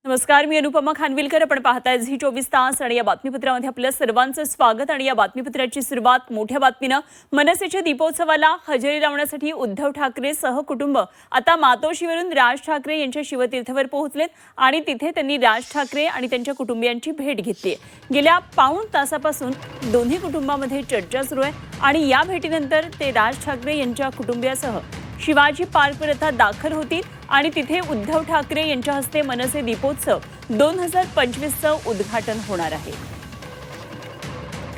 नमस्कार, मी अनुपमा खानविलकर. आपण पाहताय झी 24 तास आणि या बातमीपत्रामध्ये आपल्या सर्वांचं स्वागत. आणि या बातमीपत्राची सुरुवात मोठ्या बातमीनं. मनसेच्या दीपोत्सवाला हजेरी लावण्यासाठी उद्धव ठाकरे सहकुटुंब आता मातोश्रीवरून राज ठाकरे यांच्या शिवतीर्थवर पोहोचलेत आणि तिथे त्यांनी राज ठाकरे आणि त्यांच्या कुटुंबियांची भेट घेतली. गेल्या पाऊण तासापासून दोन्ही कुटुंबांमध्ये चर्चा सुरू आहे आणि या भेटीनंतर ते राज ठाकरे यांच्या कुटुंबियासह शिवाजी पार्कवर आता दाखल होतील आणि तिथे उद्धव ठाकरे यांच्या हस्ते मनसे दीपोत्सव 2025चं उद्घाटन होणार आहे.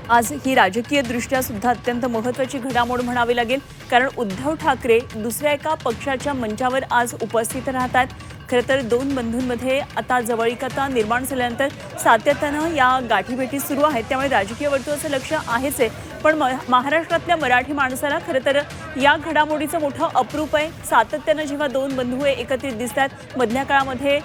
आज ही राजकीय दृष्ट्या सुद्धा अत्यंत महत्त्वाची घडामोड म्हणावी लागेल, कारण उद्धव ठाकरे दुसऱ्या एका पक्षाच्या मंचावर आज उपस्थित राहतात. खरं तर दोन बंधूंमध्ये आता जवळीकता निर्माण झाल्यानंतर सातत्यानं या गाठीभेटी सुरू आहेत, त्यामुळे राजकीय वर्तुळाचं लक्ष आहेच आहे. पण महाराष्ट्रातल्या मराठी माणसाला खरं तर या घडामोडीचं मोठं अप्रूप आहे. सातत्यानं जेव्हा दोन बंधू एकत्रित दिसतात, मधल्या काळामध्ये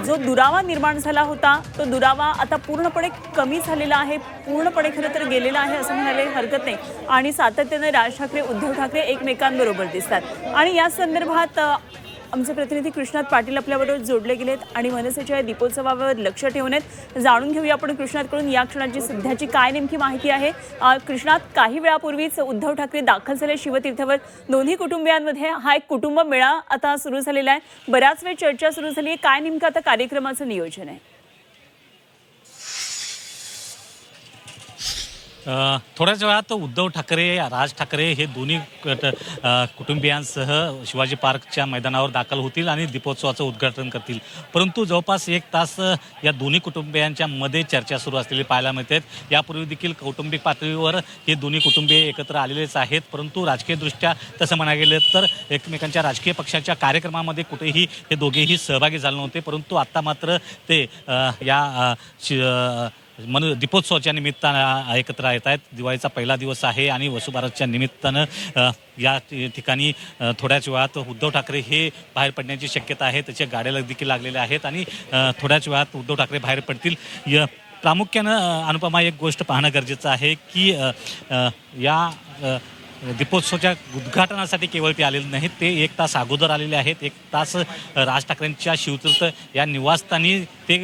जो दुरावा निर्माण झाला होता तो दुरावा आता पूर्णपणे कमी झालेला आहे, पूर्णपणे खरं तर गेलेला आहे असं म्हणायला हरकत नाही. आणि सातत्यानं राज ठाकरे उद्धव ठाकरे एकमेकांबरोबर दिसतात. आणि या संदर्भात आमचे प्रतिनिधी कृष्णात पाटील आपल्याबरोबर जोडले गेलेत आणि मनसेच्या दीपोत्सवावर लक्ष ठेवून आहेत. जाणून घेऊया आपण कृष्णातकडून या क्षणाची सध्याची काय नेमकी माहिती आहे. कृष्णात, काही वेळापूर्वीच उद्धव ठाकरे दाखल झाले शिवतीर्थवर. दोन्ही कुटुंबियांमध्ये हा एक कुटुंब मेळा आता सुरू झालेला आहे. बऱ्याच वेळ चर्चा सुरू झाली आहे. काय नेमकं आता कार्यक्रमाचं नियोजन आहे? थोड्याच वेळात उद्धव ठाकरे, राज ठाकरे हे दोन्ही कुटुंबियांसह शिवाजी पार्कच्या मैदानावर दाखल होतील आणि दीपोत्सवाचं उद्घाटन करतील. परंतु जवळपास 1 तास या दोन्ही कुटुंबियांच्या मध्ये चर्चा सुरू असलेली पाहायला मिळते. यापूर्वी देखील कौटुंबिक पातळीवर हे दोन्ही कुटुंबीय एकत्र आलेलेच आहेत, परंतु राजकीयदृष्ट्या तसं म्हणायला गेलं तर एकमेकांच्या राजकीय पक्षाच्या कार्यक्रमामध्ये कुठेही हे दोघेही सहभागी झाले नव्हते. परंतु आता मात्र ते दीपोत्सवाच्या निमित्तानं एकत्र येत आहेत. दिवाळीचा पहिला दिवस आहे आणि वसुबारसच्या निमित्तानं या ठिकाणी थोड्याच वेळात उद्धव ठाकरे हे बाहेर पडण्याची शक्यता आहे. त्याच्या गाड्याला देखील लागलेल्या आहेत आणि थोड्याच वेळात उद्धव ठाकरे बाहेर पडतील. प्रामुख्यानं अनुपमा, एक गोष्ट पाहणं गरजेचं आहे की या दीपोत्सवाच्या उद्घाटनासाठी केवळ ते आलेले नाहीत, ते 1 तास अगोदर आलेले आहेत. 1 तास राज ठाकरेंच्या शिवतीर्थ या निवासस्थानी ते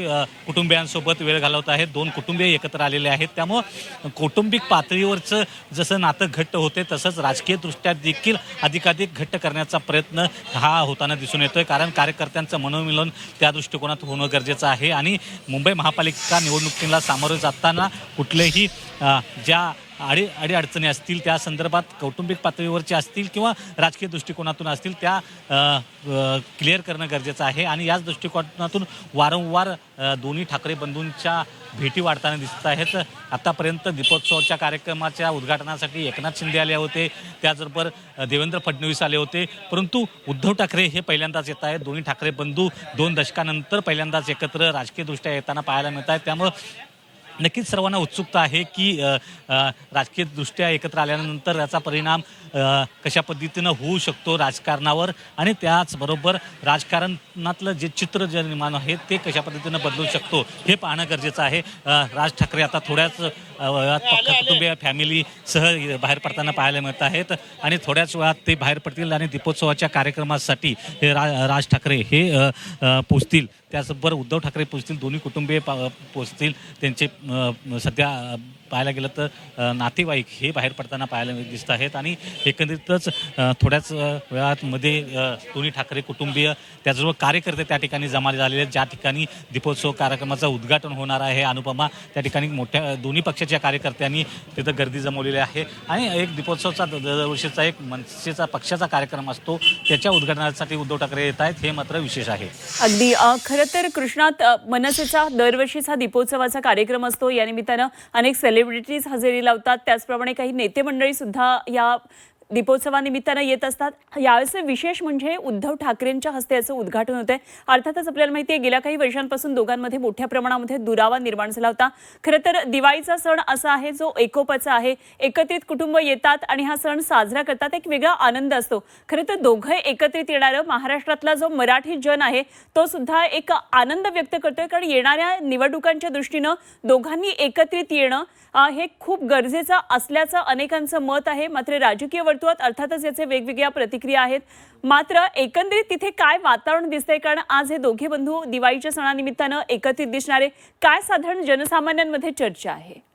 कुटुंबियांसोबत वेळ घालवत आहेत. दोन कुटुंबीय एकत्र आलेले आहेत. त्यामुळं कौटुंबिक पातळीवरचं जसं नातं घट्ट होते तसंच राजकीयदृष्ट्या देखील अधिकाधिक घट्ट करण्याचा प्रयत्न हा होताना दिसून येतोय. कारण कार्यकर्त्यांचं मनोमिलन त्या दृष्टिकोनात होणं गरजेचं आहे आणि मुंबई महापालिका निवडणुकीला सामोरे जाताना कुठलेही ज्या अडचणी असतील त्या संदर्भात कौटुंबिक पातळीवरच्या असतील किंवा राजकीय दृष्टिकोनातून असतील त्या क्लिअर करणं गरजेचं आहे. आणि याच दृष्टिकोनातून वारंवार दोन्ही ठाकरे बंधूंच्या भेटी वाढताना दिसत आहेत. आतापर्यंत दीपोत्सवाच्या कार्यक्रमाच्या उद्घाटनासाठी एकनाथ शिंदे आले होते, त्याचबरोबर देवेंद्र फडणवीस आले होते, परंतु उद्धव ठाकरे हे पहिल्यांदाच येत आहेत. दोन्ही ठाकरे बंधू 2 दशकानंतर पहिल्यांदाच एकत्र राजकीयदृष्ट्या येताना पाहायला मिळत आहेत. त्यामुळं नक्कीच सर्वांना उत्सुकता आहे की राजकीयदृष्ट्या एकत्र आल्यानंतर याचा परिणाम कशा पद्धतीनं होऊ शकतो राजकारणावर आणि त्याचबरोबर राजकारणातलं जे चित्र जे निर्माण आहे ते कशा पद्धतीनं बदलू शकतो हे पाहणं गरजेचं आहे. राज ठाकरे आता थोड्याच कुटुंबीय फॅमिलीसह बाहेर पडताना पाहायला मिळत आहेत आणि थोड्याच वेळात ते बाहेर पडतील आणि दीपोत्सवाच्या कार्यक्रमासाठी हे राज ठाकरे हे पोचतील. त्याचबरोबर उद्धव ठाकरे पोचतील, दोन्ही कुटुंबीय पोचतील. त्यांचे सध्या पाहायला गेलं तर नातेवाईक हे बाहेर पडताना पाहायला दिसत आहेत आणि एकंदरीतच थोड्याच वेळात मध्ये दोन्ही ठाकरे कुटुंबीय त्याचबरोबर कार्यकर्ते त्या ठिकाणी जमा झालेले आहेत. ज्या ठिकाणी दीपोत्सव कार्यक्रमाचं उद्घाटन होणार आहे अनुपमा, त्या ठिकाणी मोठ्या दोन्ही पक्षाच्या कार्यकर्त्यांनी तिथं गर्दी जमवलेली आहे आणि एक दीपोत्सवचा दरवर्षीचा एक मनसेचा पक्षाचा कार्यक्रम असतो, त्याच्या उद्घाटनासाठी उद्धव ठाकरे येत आहेत, हे मात्र विशेष आहे. अगदी खरं तर कृष्णात, मनसेचा दरवर्षीचा दीपोत्सवाचा कार्यक्रम असतो. या निमित्तानं अनेक सेलिब्रिटीज हजेरी लावतात, त्याचप्रमाणे काही नेते मंडळी सुद्धा या दीपोत्सवानिमित्तानं येत असतात. यावेळेचं विशेष म्हणजे उद्धव ठाकरेंच्या हस्ते याचं उद्घाटन होत आहे. अर्थातच आपल्याला माहिती आहे गेल्या काही वर्षांपासून दोघांमध्ये मोठ्या प्रमाणामध्ये दुरावा निर्माण झाला होता. खरं तर दिवाळीचा सण असा आहे जो एकोपाचा आहे, एकत्रित कुटुंब येतात आणि हा सण साजरा करतात, एक वेगळा आनंद असतो. खरं तर दोघं एकत्रित येणारं महाराष्ट्रातला जो मराठी जन आहे तो सुद्धा एक आनंद व्यक्त करतोय, कारण येणाऱ्या निवडणुकांच्या दृष्टीनं दोघांनी एकत्रित येणं हे खूप गरजेचं असल्याचं अनेकांचं मत आहे. मात्र राजकीय वर्तुळात अर्थातच याचे वेगवेगळ्या प्रतिक्रिया आहेत. मात्र एकंदरीत तिथे काय वातावरण दिसतंय, कारण आज हे दोघे बंधू दिवाळीच्या सणानिमित्तानं एकत्रित दिसणारे, काय साधारण जनसामान्यांमध्ये चर्चा आहे?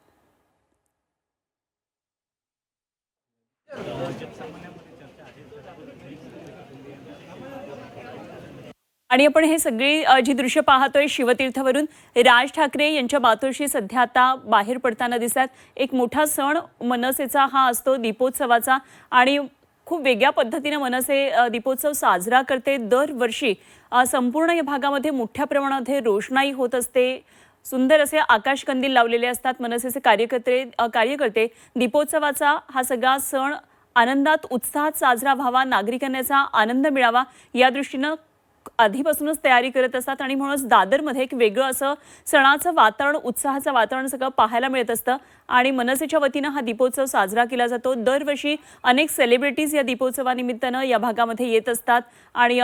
आणि आपण हे सगळी जी दृश्य पाहतोय शिवतीर्थवरून, राज ठाकरे यांच्या मातोश्री सध्या आता बाहेर पडताना दिसतात. एक मोठा सण मनसेचा हा असतो, दीपोत्सवाचा, आणि खूप वेगळ्या पद्धतीने मनसे दीपोत्सव साजरा करते. दरवर्षी संपूर्ण या भागामध्ये मोठ्या प्रमाणामध्ये रोषणाई होत असते. सुंदर असे आकाशकंदील लावलेले असतात. मनसेचे कार्यकर्ते दीपोत्सवाचा हा सगळा सण आनंदात उत्साहात साजरा व्हावा, नागरिकांना याचा आनंद मिळावा या दृष्टीनं आधीपासूनच तयारी करत असतात. आणि म्हणूनच दादरमध्ये एक वेगळं असं सणाचं वातावरण, उत्साहाचं वातावरण सगळं पाहायला मिळत असतं. आणि मनसेच्या वतीनं हा दीपोत्सव साजरा केला जातो. दरवर्षी अनेक सेलिब्रिटीज या दीपोत्सवानिमित्तानं या भागामध्ये येत असतात आणि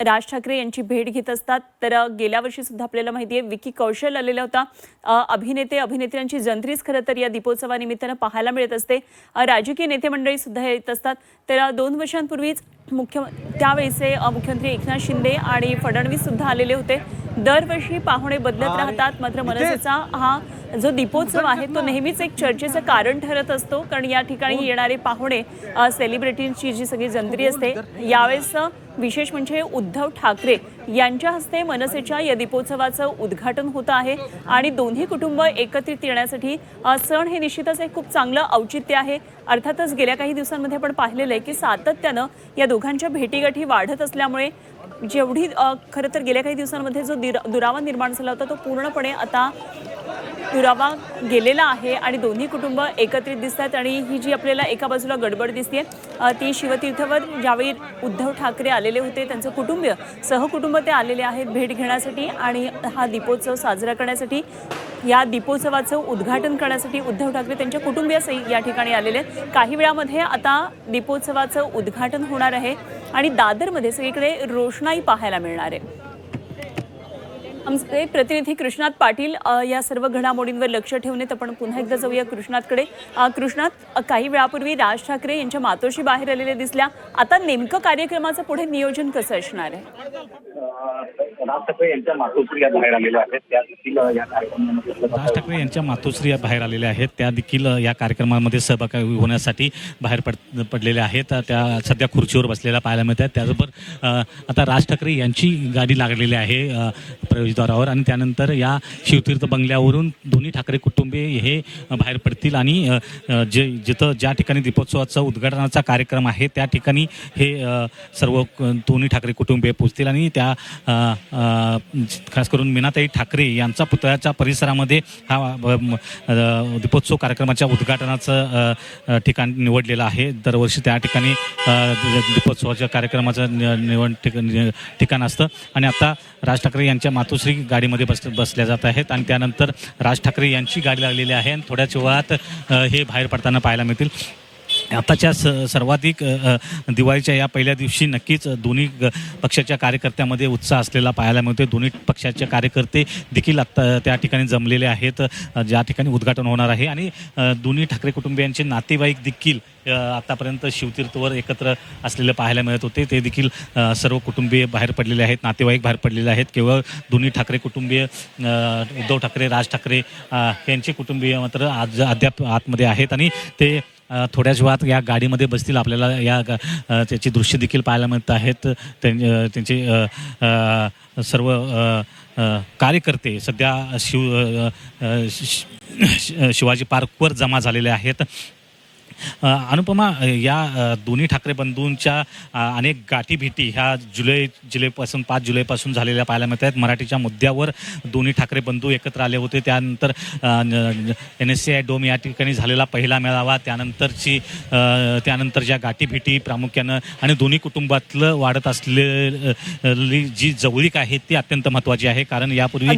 राज ठाकरे यांची भेट घेत असतात. तर गेल्या वर्षी सुद्धा आपल्याला माहिती आहे विकी कौशल आलेला होता. अभिनेत्यांची जंत्रीच खरं तर या दीपोत्सवानिमित्तानं पाहायला मिळत असते. राजकीय नेते मंडळी सुद्धा येत असतात. तर 2 वर्षांपूर्वीच त्यावेळेचे मुख्यमंत्री एकनाथ शिंदे आणि फडणवीस सुद्धा आलेले होते. दरवर्षी पाहुणे बदलत राहतात. मात्र मनसेचा हा जो दीपोत्सव आहे तो नेहमीच एक चर्चेचं कारण ठरत असतो, कारण या ठिकाणी येणारे पाहुणे सेलिब्रिटींची जी सगळी जंत्री असते. यावेळेस विशेष म्हणजे उद्धव ठाकरे यांच्या हस्ते मनसेच्या या दीपोत्सवाचं उद्घाटन होतं आहे. आणि दोन्ही कुटुंब एकत्रित येण्यासाठी सण हे निश्चितच एक खूप चांगलं औचित्य आहे. अर्थातच गेल्या काही दिवसांमध्ये आपण पाहिलेलं आहे की सातत्यानं या दोघांच्या भेटीगाठी वाढत असल्यामुळे जेवढी खरं तर गेल्या काही दिवसांमध्ये जो दुरावा निर्माण झाला होता तो पूर्णपणे आता दुरावा गेलेला आहे आणि दोन्ही कुटुंब एकत्रित दिसतात. आणि ही जी आपल्याला एका बाजूला गडबड दिसते ती शिवतीर्थवर ज्यावेळी उद्धव ठाकरे आलेले होते, त्यांचं कुटुंबीय सहकुटुंब ते आलेले आहेत भेट घेण्यासाठी आणि हा दीपोत्सव साजरा करण्यासाठी. या दीपोत्सवाचं उद्घाटन करण्यासाठी उद्धव ठाकरे त्यांच्या कुटुंबियासही या ठिकाणी आलेले आहेत. काही वेळामध्ये आता दीपोत्सवाचं उद्घाटन होणार आहे आणि दादरमध्ये सगळीकडे रोषणाई पाहायला मिळणार आहे. आमचे प्रतिनिधी कृष्णात पाटील या सर्व घडामोडींवर लक्ष ठेवून आहेत. आपण पुन्हा एकदा जाऊया कृष्णातकडे. कृष्णात, काही वेळापूर्वी राज ठाकरे यांच्या मातोश्री बाहेर आलेल्या दिसल्या. आता नेमकं कार्यक्रमाचं पुढे नियोजन कसं असणार आहे? राज ठाकरे यांच्या मातोश्री बाहेर आलेल्या आहेत, त्या देखील या कार्यक्रमामध्ये राज ठाकरे यांच्या मातोश्री बाहेर आलेल्या आहेत, त्या देखील या कार्यक्रमामध्ये सहभागी होण्यासाठी बाहेर पडलेल्या आहेत. त्या सध्या खुर्चीवर बसलेल्या पाहायला मिळतात. त्याचबरोबर आता राज ठाकरे यांची गाडी लागलेली आहे प्रवेशद्वारावर आणि त्यानंतर या शिवतीर्थ बंगल्यावरून दोन्ही ठाकरे कुटुंबीय हे बाहेर पडतील आणि जिथं ज्या ठिकाणी दीपोत्सवाचा उद्घाटनाचा कार्यक्रम आहे त्या ठिकाणी हे सर्व दोन्ही ठाकरे कुटुंबीय पोहोचतील आणि त्या खास करून मीनाताई ठाकरे यांचा पुतळ्याच्या परिसरामध्ये हा दीपोत्सव कार्यक्रमाच्या उद्घाटनाचं ठिकाण निवडलेलं आहे. दरवर्षी त्या ठिकाणी दीपोत्सवाच्या कार्यक्रमाचं ठिकाण असतं आणि आता राज ठाकरे यांच्या मातोश्री गाडीमध्ये बसल्या जात आहेत आणि त्यानंतर राज ठाकरे यांची गाडी लागलेली आहे आणि थोड्याच वेळात हे बाहेर पडताना पाहायला मिळतील. आताच्या सर्वाधिक दिवाळीच्या या पहिल्या दिवशी नक्कीच दोन्ही पक्षाच्या कार्यकर्त्यामध्ये उत्साह असलेला पाहायला मिळतो. दोन्ही पक्षाचे कार्यकर्ते देखील आत्ता त्या ठिकाणी जमलेले आहेत ज्या ठिकाणी उद्घाटन होणार आहे आणि दोन्ही ठाकरे कुटुंबियांचे नातेवाईक देखील आतापर्यंत शिवतीर्थवर एकत्र असलेले पाहायला मिळत होते. ते देखील सर्व कुटुंबीय बाहेर पडलेले आहेत, नातेवाईक बाहेर पडलेले आहेत. केवळ दोन्ही ठाकरे कुटुंबीय उद्धव ठाकरे, राज ठाकरे यांचे कुटुंबीय मात्र अद्याप आतमध्ये आहेत आणि ते थोड्याच वेळात या गाडीमध्ये बसतील. आपल्याला या त्याची दृश्य देखील पाहायला मिळत आहेत. त्यांचे सर्व कार्यकर्ते सध्या शिवाजी पार्कवर जमा झालेले आहेत. अनुपमा, या दोन्ही ठाकरे बंधूंच्या अनेक गाठीभेटी ह्या जुलैपासून 5 जुलैपासून झालेल्या पाहायला मिळत आहेत. मराठीच्या मुद्द्यावर दोन्ही ठाकरे बंधू एकत्र आले होते. त्यानंतर NSCI डोम या ठिकाणी झालेला पहिला मेळावा, त्यानंतर ज्या गाठीभेटी प्रामुख्यानं आणि दोन्ही कुटुंबातलं वाढत असलेली जी जवळीक आहे ती अत्यंत महत्त्वाची आहे. कारण यापूर्वी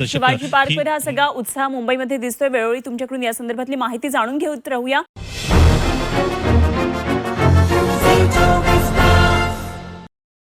शिवाजी पार्कवर हा सगळा उत्साह मुंबईमध्ये दिसतोय. वेळोवेळी तुमच्याकडून या संदर्भातली माहिती जाणून घेत राहूया.